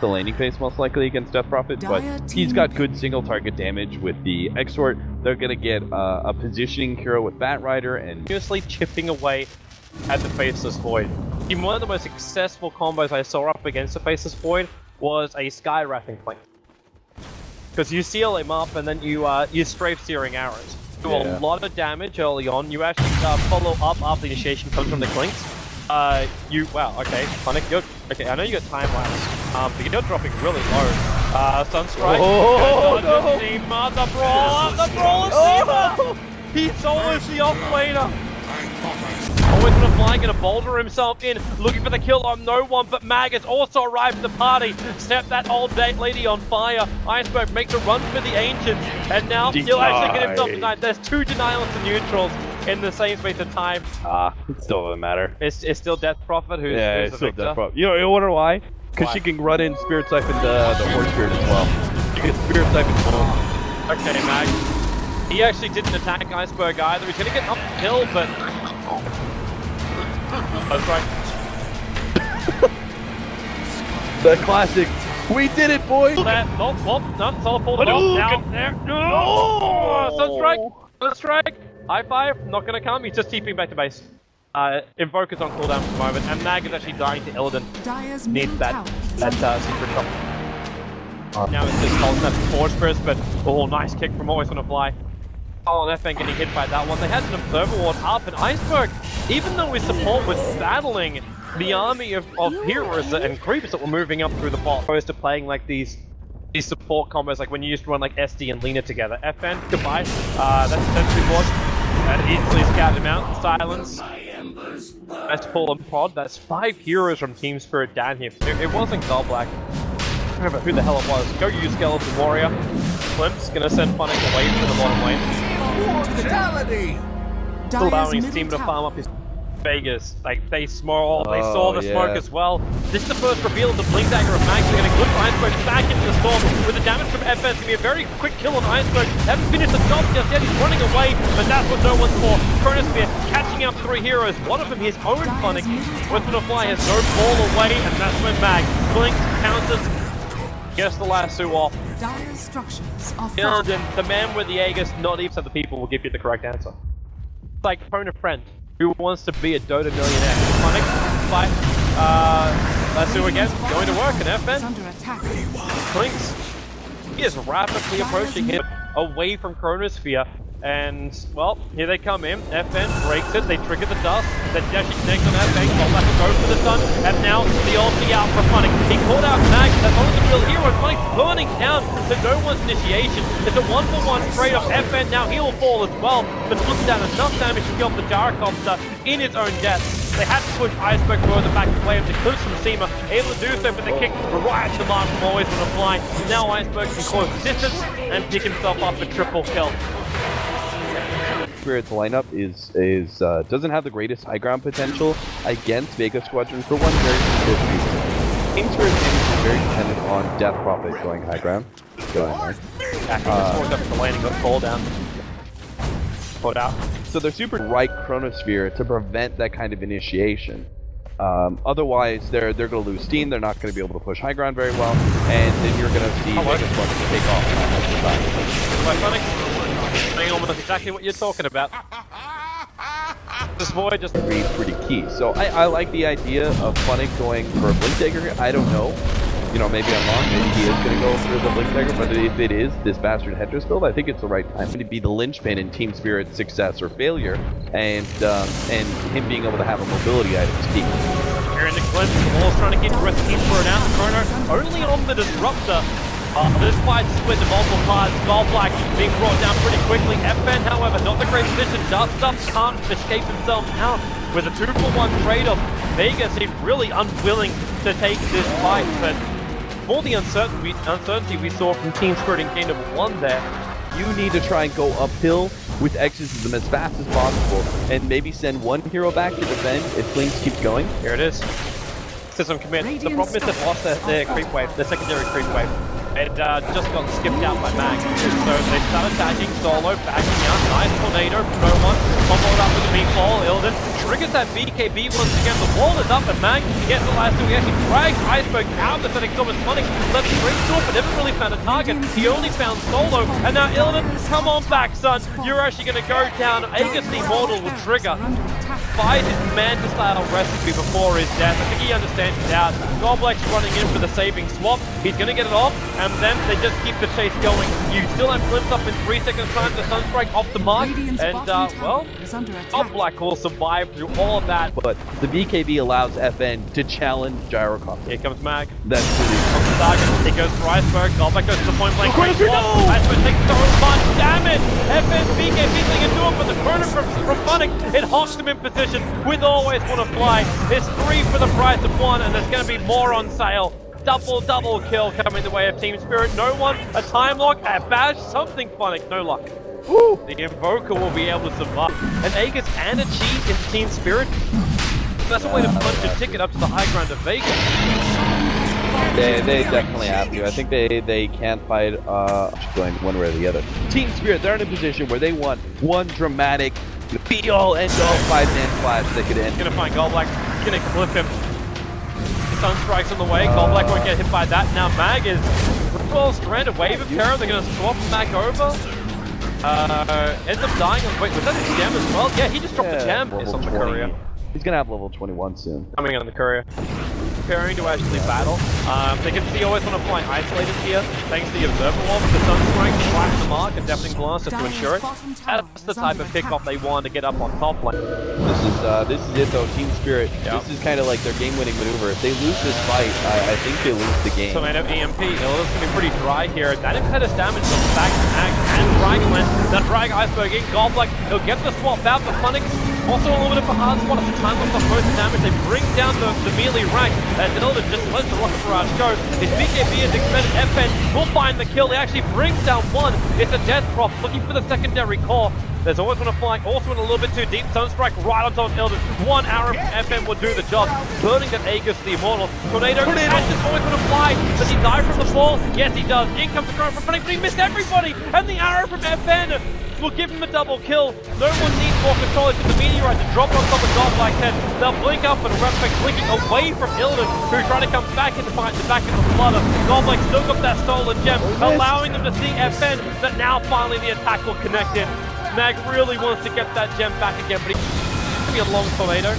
the laning phase most likely against Death Prophet, but he's got good single target damage with the Exort. They're gonna get a positioning hero with Bat Rider and continuously chipping away at the Faceless Void. Even one of the most successful combos I saw up against the Faceless Void was a Sky Wrapping Flank. Because you seal him up and then you strafe searing arrows. Do a lot of damage early on. You actually follow up after the initiation comes from the Clinks. Wow, okay, Funnick, you're, okay, I know you got time lapse, but you're dropping really low. Sunstrike, no. Seema, the brawler, he's always the off-laner. Always gonna fly, gonna boulder himself in, looking for the kill on no one, but Mag has also arrived at the party. Set that old date lady on fire. Iceberg makes a run for the Ancients, and now he'll actually get himself denied. There's 2 denials to neutrals in the same space of time. It still doesn't matter. It's still Death Prophet who's it's the still victor. Death Prophet. You wonder why? Because she can run in Spirit Siphon the Horse Spirit as well. You get Spirit Siphon both. Okay, Mag. He actually didn't attack Iceberg either. He's gonna get uphill, but... That's right. The classic. We did it, boys! No, Solid pulled it off. Down there. No! Sunstrike! High five, not gonna come. He's just TPing back to base. Invoker's on cooldown for the moment, and Mag is actually dying to Illidan. Needs that secret shot. Now it's just holding up the Force Burst, but nice kick from Always Gonna Fly. Oh, and FN getting hit by that one. They had an Observer Ward up, and Iceberg, even though his support was battling the army of heroes and creeps that were moving up through the bot, opposed to playing like these support combos, like when you used to run like SD and Lina together. FN, goodbye. That's essentially what. And easily scouted him out. Silence. Nice to pull and prod. That's 5 heroes from Team Spirit down here. It wasn't Goldblack. I don't remember who the hell it was. Go use Skeleton Warrior. Klimp's gonna send Funnick away from the bottom lane. Still allowing his team to farm up his Vegas. Like, they saw the smoke as well. This is the first reveal of the Blink Dagger of Max. They're getting good Iceberg back into the storm with the damage from FN. It's gonna be a very quick kill on Iceberg. Haven't finished the job just yet. He's running away, but that's what no one's for. Chronosphere catching up 3 heroes. One of them his own Funnick. Whisper to Fly has no ball away, and that's when Mag blinks, counters, gets the lasso off. Illidan, the man with the Aegis, not even the people will give you the correct answer. It's like phone a friend who wants to be a Dota millionaire. Funnick, fight, lasso again, going to work, and FN Clinks. He is rapidly approaching him away from Chronosphere. And, well, here they come in. FN breaks it, they trigger the dust, they actually connect on FN, Goldblack will go for the stun, and now the ulti out for Funnick. He caught out Mag, that's one of the real heroes. Funnick burning down to no one's initiation. It's a 1-for-1 trade-off. FN now he'll fall as well, but puts down enough damage to kill the Gyrocopter in his own death. They had to push Iceberg further back to play him. They clips from Seema, able to do so, but the kick right at the mark from Always Gonna Fly. Now Iceberg can close the distance and pick himself up a triple kill. Spirit's lineup doesn't have the greatest high ground potential against Vega Squadron for one very specific reason. Team Spirit is very dependent on Death Prophet going high ground. Actually, just walked up to the lane and got called down. Put out. So they're super right Chronosphere to prevent that kind of initiation. Otherwise, they're going to lose steam. They're not going to be able to push high ground very well, and then you're going to see Vega Squadron take off. Quite funny. Almost exactly what you're talking about. This Void just pretty key. So I like the idea of Funnick going for a Blink Dagger. I don't know. You know, maybe I'm wrong. Maybe he is going to go for the Blink Dagger. But if it is this Bastard Hedris build, I think it's the right time to be the linchpin in Team Spirit's success or failure, and him being able to have a mobility item is key. Here in the Glimpse, the ball's trying to get Rescue for an out corner. Only on the Disruptor. This fight split to multiple parts. Goldblack being brought down pretty quickly. FN, however, not the great position. Dust can't escape himself out with a 2-for-1 trade-off. Vegas is really unwilling to take this fight, but all the uncertainty we saw from Team Spirit in Game Number 1 there. You need to try and go uphill with exorcism as fast as possible, and maybe send one hero back to defend if Flames keeps going. Here it is. System commit. The problem is they've lost their creep wave, their secondary creep wave. It just got skipped out by Mag. So they start attacking, solo, backing out, nice tornado, no one, comboed up with the meatball, Illidan triggers that BKB once again. The wall is up and Mag gets the last two. He actually drags Iceberg out of the Fennec Storm. Sonic left straight to it, but never really found a target. He only found Solo, and now Illidan, come on back, son. You're actually going to go down. Aegis the Immortal will trigger. Find his Manta-style recipe before his death. I think he understands it out. Goblek's running in for the saving swap. He's going to get it off, and then they just keep the chase going. You still have glimpse up in 3 seconds time. The Sunstrike off the mark, and well, Goblek will survive through all of that. But the BKB allows FN to challenge Gyrocopter. Here comes Mag. That's pretty On the target. He goes for Iceberg. Goblek goes to the point blank. Chrono Trigger, no! Iceberg takes so much damage. FN's BKB thing into him, but the Chrono from Funnick, it hawks him in position with Always Wanna Fly. It's 3 for the price of 1, and there's going to be more on sale. Double kill coming the way of Team Spirit. No one, a time lock, a badge, something Funnick, no luck. Woo! The Invoker will be able to survive. An Aegis and a cheat in Team Spirit. That's a way to punch a ticket up to the high ground of Vega. They definitely have to. I think they can't fight going one way or the other. Team Spirit, they're in a position where they want one dramatic, be-all, end-all 5-man flash that could end. Gonna find Goldblack, gonna clip him. Sunstrike's on the way, Goldblack won't get hit by that. Now Mag is well stranded, Wave of Terror, they're gonna swap Mag over. Ends up dying. Wait, was that a gem as well? Yeah, he just dropped a gem. It's on the courier. He's gonna have level 21 soon. Coming on the courier. Preparing to actually battle. They can see Always Wanna Fly isolated here, thanks to the Observer Wall, but the Sunstrike flash the mark and Deafening Blast just to ensure it. That's the type of pickoff they want to get up on top lane. This is it though, Team Spirit. Yep. This is kind of like their game-winning maneuver. If they lose this fight, I think they lose the game. Tomato EMP, it's gonna be pretty dry here. That impetus damage on the back and Dragonlance. That drag Iceberg in, Goldblack, he'll get the swap out, the Funnick. Also a little bit of a hard spot at the time of most damage. They bring down the melee rank as Illidan just lets the Rocket Barrage go. His BKB is expended. FN will find the kill. He actually brings down one. It's a death prop looking for the secondary core. There's Always Wanna Fly, also in a little bit too deep. Sunstrike right on top of Illidan. One arrow from FN will do the job. Burning that Aegis the Immortal. Tornado catches Always Wanna Fly. Does he die from the fall? Yes, he does. In comes the Chrono from Funnick, but he missed everybody. And the arrow from FN will give him a double kill. No one needs more control. It's the meteorite to drop on top of Goblek's head. They'll blink up and Respect blinking away from Illidan, who's trying to come back into fight, back into Flutter. Goblek still got that stolen gem, allowing them to see FN that now finally the attack will connect in. Mag really wants to get that gem back again, but it's going to be a long tornado.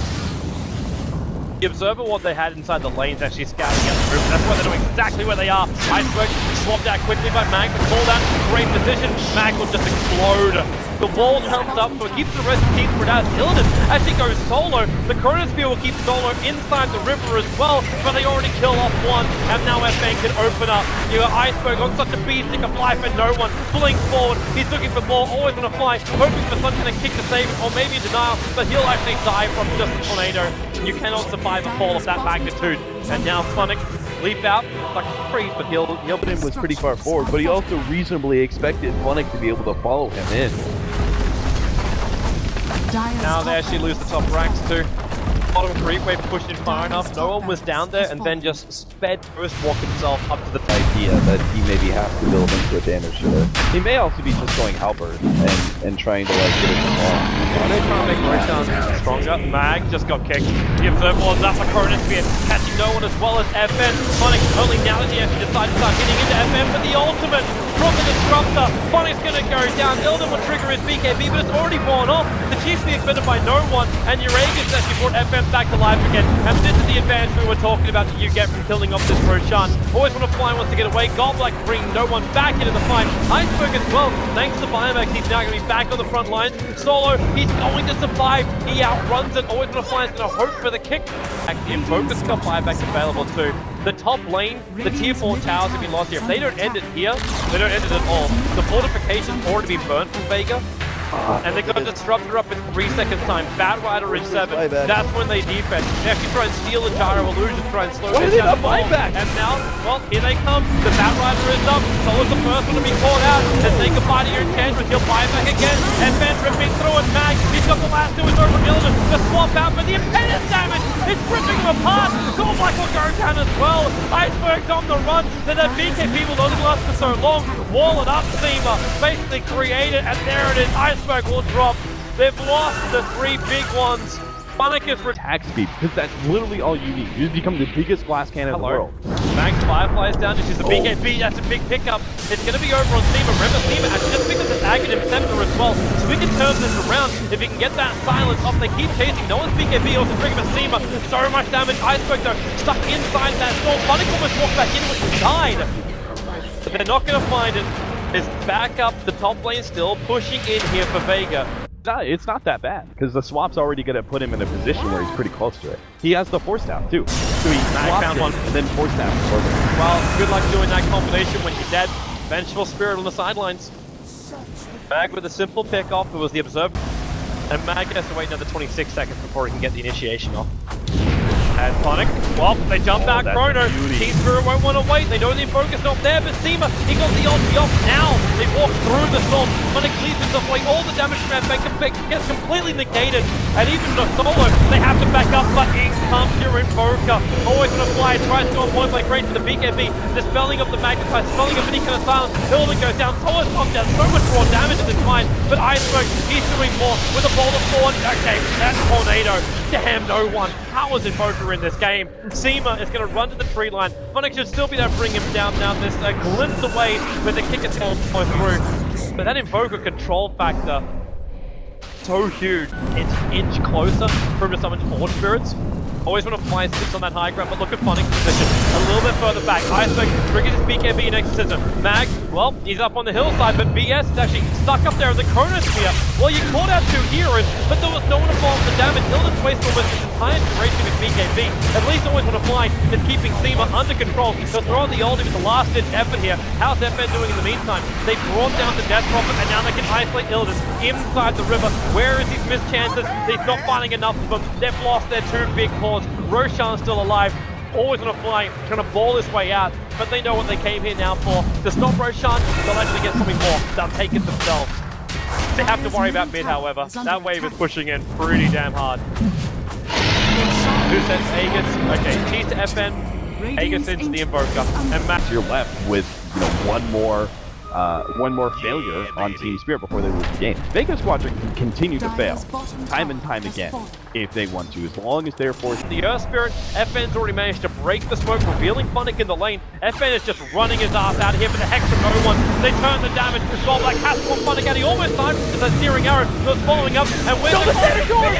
The Observer, what they had inside the lanes, actually scouting out the roof. That's why they're knowing exactly where they are. Iceberg swapped out quickly by Mag, but called out great position. Mag will just explode. The wall comes up, so it keeps the rest of the team spread out. Illidan actually goes solo. The Chronosphere will keep solo inside the river as well, but they already kill off one, and now FN can open up. You got Iceberg on such a beatstick of life and no one. Blinks forward, he's looking for more, Always Wanna Fly, hoping for something to kick to save it, or maybe a denial, but he'll actually die from just a tornado. You cannot survive a fall of that magnitude. And now Sonic leap out like a freeze, but he'll was pretty far forward, but he also reasonably expected Funnick to be able to follow him in. Now they actually lose the top ranks too. Bottom creep wave pushed in far enough, no one was down there, and then just sped first walk himself up to the idea that he maybe has to build into a damage shooter. He may also be just going halberd and trying to like get it small. They're trying to make Roshan stronger. Mag just got kicked. The Observer was up for Chronosphere, catching no one as well as FN. Funnick only now that he actually decided to start hitting into FN, but the ultimate from the Disruptor. Funnick's gonna go down. Illidan will trigger his BKB, but it's already worn off. The Chief's being expended by no one, and your Aegis actually brought FN back to life again. And this is the advantage we were talking about that you get from killing off this Roshan. Always Wanna Fly wants to get away. Goblek bring no one back into the fight. Iceberg as well, thanks to Biomax, he's now going to be back on the front lines. Solo, he's going to survive. He outruns it. Always Wanna Fly is going to hope for the kick. The Invoker's got buybacks available too. The top lane, the tier 4 towers have been lost here. If they don't end it here, they don't end it at all. The fortification's already been burnt from Vega. And they're going to Disruptor up in 3 seconds time. Bad Rider is 7. That's when they defend. They actually try and steal the Gyro Illusion, try and slow it down the ball. And now, well, here they come. The Bad Rider is up. Solo's the first one to be caught out. And say goodbye to your Enchantress. He'll buy it back again. And Ben ripping through it. Mag, he's got the last two is over Illidan. The swap out for the impedance damage. It's ripping them apart. Goldblack will go down as well. Iceberg's on the run. Then that BKB will only last for so long. Wall it up, Seema. Basically create it. And there it is. Iceberg will drop. They've lost the 3 big ones. Funnick is attack speed, because that's literally all you need. You just become the biggest glass cannon in the world. Max Firefly's down, she's a BKB, that's a big pickup. It's going to be over on Seema. Remember, Seema actually just picked up this Aghanim Scepter as well, so we can turn this around if he can get that silence off. They keep chasing, no one's BKB, also triggering for Seema. So much damage, Iceberg though, stuck inside that storm. Funnick almost walked back in, which died. But they're not going to find it. It's back up, the top lane still pushing in here for Vega. It's not that bad, because the swap's already going to put him in a position where he's pretty close to it. He has the force down, too. So he found one and then force down. Well, good luck doing that combination when you're dead. Vengeful Spirit on the sidelines. Mag with a simple pick off, it was the Observer. And Mag has to wait another 26 seconds before he can get the initiation off. And Funnick, well, they jump back Chrono. Team Spirit won't want to wait. They know the focus not there, but Seema, he got the ulti off now. They walk through the storm. Funnick leaves himself away. All the damage from Effect gets completely negated. And even the solo, they have to back up, but in comes your Invoker. Always gonna fly, tries to go on point like great to the BKB. Dispelling of the Magnify, dispelling of any kind of silence. Hilden goes down, Solo's knocked down. So much raw damage at this point. But Iceberg, he's doing more with a bolt of thorn. Okay, that's Tornado. Damn, no one. How was Invoker in this game? Seema is going to run to the tree line. Funnick should still be there to bring him down now. This glimpse away with the kick attack going through. But that Invoker control factor, so huge. It's an inch closer for him to summon Forge Spirits. Always want to fly sits on that high ground, but look at Funnick's position. A little bit further back. Iceberg triggers his BKB and Exorcism. Mag, well, he's up on the hillside, but BS is actually stuck up there in the Chronosphere. Well, you caught out two heroes, but there was no one to fall the damage. Hilden's wasted almost his entire duration with BKB. At least always want to fly is keeping Seema under control. He'll throw the ulti with the last ditch effort here. How's FN doing in the meantime? They brought down the Death Prophet, and now they can isolate Illidan inside the river. Where is his missed chances? He's not finding enough of them. They've lost their two big claws. Roshan's still alive, always on a fly, trying to ball his way out, but they know what they came here now for. To stop Roshan, they'll actually get something more. They'll take it themselves. They have to worry about mid, however. That wave is pushing in pretty damn hard. Who sends Aegis? Okay, cheese to FN, Aegis into the Invoker, and Max. You're left with, one more failure on Team Spirit before they lose the game. Vega Squadron can continue to fail time and time again if they want to, as long as they're forced. The Earth Spirit, FN's already managed to break the smoke, revealing Funnick in the lane. FN is just running his ass out of here for the Hex from no one. They turn the damage. Gold Black has one Funnick out. He almost died with that searing arrow. He was following up, and where's the Chronosphere?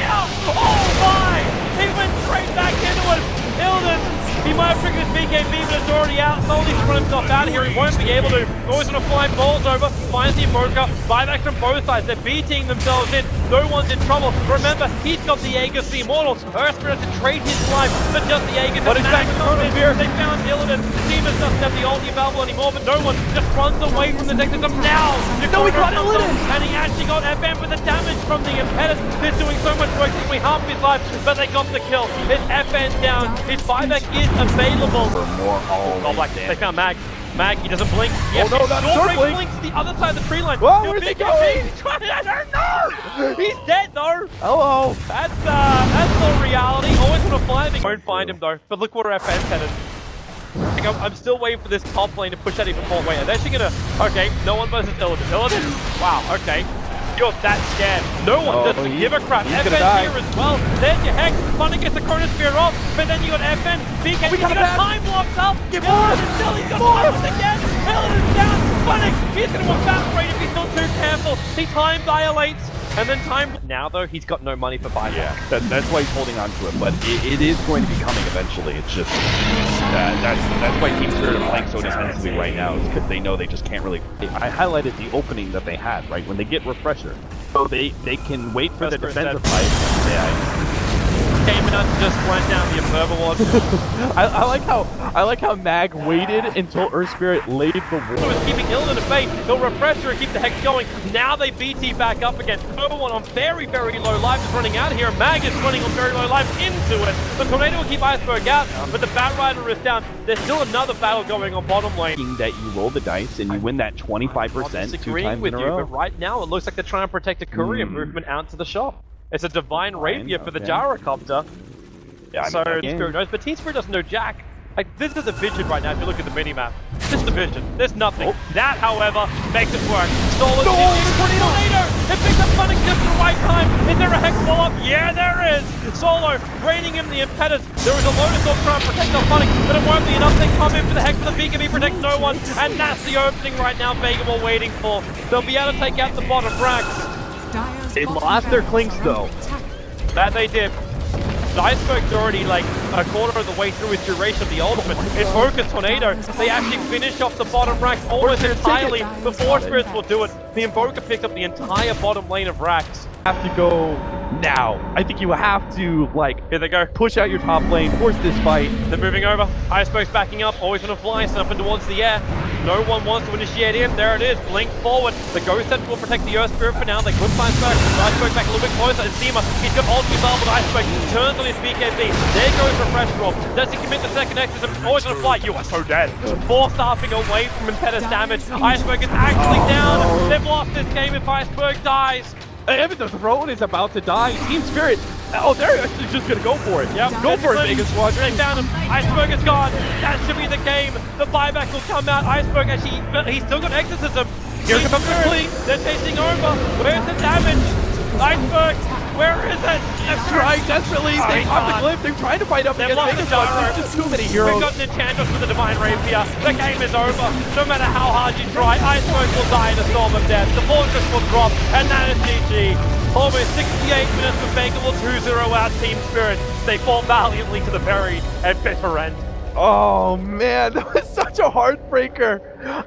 Oh my! He went straight back into it. Hilden, he might have triggered his BKB, but it's already out. Slowly to run himself out of here. He won't be able to. Always going to fly balls over. Finds the Invoker. Buybacks from both sides. They're beating themselves in. No one's in trouble. Remember, he's got the Aegis, the Immortal. Earthspirit has to trade his life for just the Aegis. But it's back to Chronosphere. They found Illidan. Seamus doesn't have the ulti available anymore, but no one just runs away from the Exorcism now. No, he got Illidan! And he actually got FN with the damage from the Impetus. They're doing so much work, taking half his life, but they got the kill. His FN down. His buyback is available. For more Gold Black. They found Mag. Mag, he doesn't blink. Yes, oh no, that's circling. Blinks to the other side of the tree line. Whoa, where's he going? I don't know. He's dead though. Hello. That's the reality. Always want to find him. Won't find him though. But look where FN's headed. I'm still waiting for this top lane to push that even more. Wait, are they actually gonna? Okay, no one versus Illidan. Illidan? Wow. Okay. You're that scared. No one doesn't give a crap. FN here as well. There's your Hex. Funnick gets the Chronosphere off, but then you got FN. BK, he's got time blocks up. He's got blocks again. Illidan's down. Funnick, he's going to evaporate if he's not too careful. He time dilates. And then time... Now, though, he's got no money for buyback. Yeah, that's why he's holding on to it, but it is going to be coming eventually. It's just... that's why Team Spirit are playing so defensively right now, is because they know they just can't really... I highlighted the opening that they had, right? When they get Refresher. So they can wait for the defensive fight. Yeah. Came in and just went down the Observer Ward. I like how Mag waited until Earth Spirit laid the wall. He was keeping Illidan at bay. He'll refresh her and keep the Hex going. Now they BT back up again. Overone on very, very low life is running out here. Mag is running on very low life into it. The Tornado will keep Iceberg out, but the Bat Rider is down. There's still another battle going on bottom lane. That you roll the dice and you win that 25% 2 times in a row. But right now it looks like they're trying to protect a courier movement out to the shop. It's a Divine Rapier for the Gyrocopter. Yeah, so Spirit knows, but Team Spirit doesn't know Jack. Like, this is a vision right now if you look at the minimap. Just a vision. There's nothing. That, however, makes it work. Solo tornado! It picks up Funnick just at the right time. Is there a Hex follow-up? Yeah, there is! Solo raining in the impetus. There is a Lotus Orb trying to protect the Funnick, but it won't be enough. They come in for the Hex of the Beacon. He protects no one. And that's the opening right now Vega were waiting for. They'll be able to take out the bottom racks. They lost their clinks though. That they did. The Iceberg's already like a quarter of the way through his duration of the ultimate. Invoker Tornado, they actually finish off the bottom racks almost entirely. The Force Spirits will do it. The Invoker picks up the entire bottom lane of racks. Have to go now. I think you have to, like, Here they go. push out your top lane, force this fight. They're moving over. Iceberg's backing up, always gonna fly, up and towards the air. No one wants to initiate in. There it is. Blink forward. The Ghost Center will protect the Earth Spirit for now. They could find Iceberg. Iceberg back a little bit closer. And Seema, he's got ulti bar, but Iceberg turns on his BKB. There goes Refresh Drop. Does he commit the second exorcism? Always gonna fly. You are so dead. Four staffing away from impetus damage. Iceberg is actually down. They've lost this game if Iceberg dies. Even the throne is about to die. Team Spirit. Oh, they're actually just gonna go for it. Yep. Go for it, Vega Squadron. They found him. Iceberg is gone. That should be the game. The buyback will come out. Iceberg actually, but he's still got exorcism. Here comes the fleet. They're chasing over. Where's the damage? Iceberg, where is it? They're trying desperately. They popped the glyph. They're trying to fight up They've against lost Vega the gyro. Squadron. There's just too many heroes. We've got an Enchantress with the Divine Rapier. The game is over. No matter how hard you try, Iceberg will die in a storm of death. The Fortress will drop, and that is GG. Almost 68 minutes for Vega will 2-0 out Team Spirit. They fall valiantly to the very and bitter end. Oh man, that was such a heartbreaker.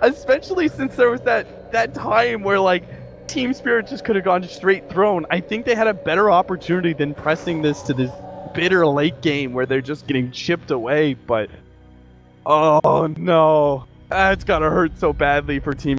Especially since there was that time where like Team Spirit just could have gone straight throne. I think they had a better opportunity than pressing this to this bitter late game where they're just getting chipped away, but oh no. That's gotta hurt so badly for Team